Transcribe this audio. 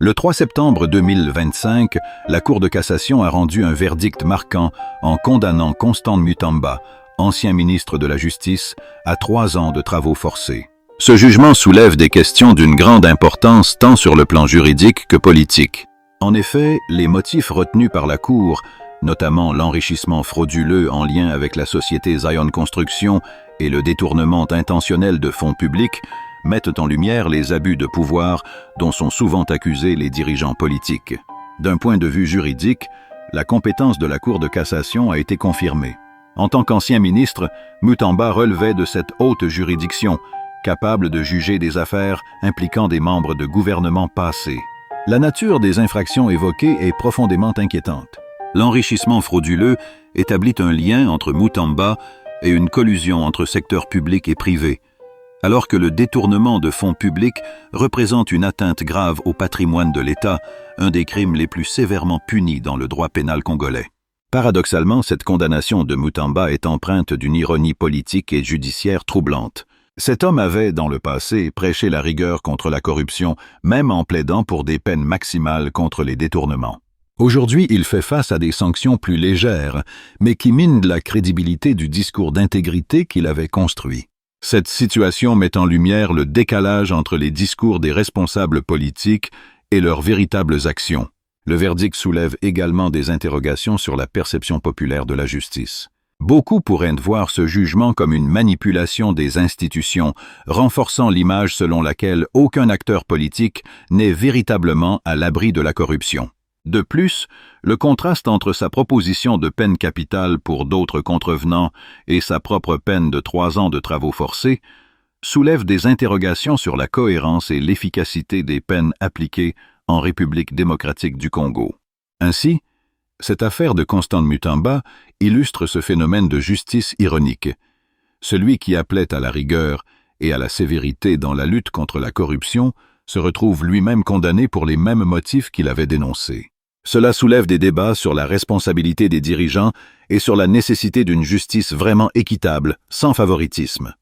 Le 3 septembre 2025, la Cour de cassation a rendu un verdict marquant en condamnant Constant Mutamba, ancien ministre de la Justice, à 3 ans de travaux forcés. Ce jugement soulève des questions d'une grande importance tant sur le plan juridique que politique. En effet, les motifs retenus par la Cour, notamment l'enrichissement frauduleux en lien avec la société Zion Construction et le détournement intentionnel de fonds publics, mettent en lumière les abus de pouvoir dont sont souvent accusés les dirigeants politiques. D'un point de vue juridique, la compétence de la Cour de cassation a été confirmée. En tant qu'ancien ministre, Mutamba relevait de cette haute juridiction, capable de juger des affaires impliquant des membres de gouvernements passés. La nature des infractions évoquées est profondément inquiétante. L'enrichissement frauduleux établit un lien entre Mutamba et une collusion entre secteurs publics et privés, alors que le détournement de fonds publics représente une atteinte grave au patrimoine de l'État, un des crimes les plus sévèrement punis dans le droit pénal congolais. Paradoxalement, cette condamnation de Mutamba est empreinte d'une ironie politique et judiciaire troublante. Cet homme avait, dans le passé, prêché la rigueur contre la corruption, même en plaidant pour des peines maximales contre les détournements. Aujourd'hui, il fait face à des sanctions plus légères, mais qui minent la crédibilité du discours d'intégrité qu'il avait construit. Cette situation met en lumière le décalage entre les discours des responsables politiques et leurs véritables actions. Le verdict soulève également des interrogations sur la perception populaire de la justice. Beaucoup pourraient voir ce jugement comme une manipulation des institutions, renforçant l'image selon laquelle aucun acteur politique n'est véritablement à l'abri de la corruption. De plus, le contraste entre sa proposition de peine capitale pour d'autres contrevenants et sa propre peine de 3 ans de travaux forcés soulève des interrogations sur la cohérence et l'efficacité des peines appliquées en République démocratique du Congo. Ainsi, cette affaire de Constant Mutamba illustre ce phénomène de justice ironique. Celui qui appelait à la rigueur et à la sévérité dans la lutte contre la corruption se retrouve lui-même condamné pour les mêmes motifs qu'il avait dénoncés. Cela soulève des débats sur la responsabilité des dirigeants et sur la nécessité d'une justice vraiment équitable, sans favoritisme.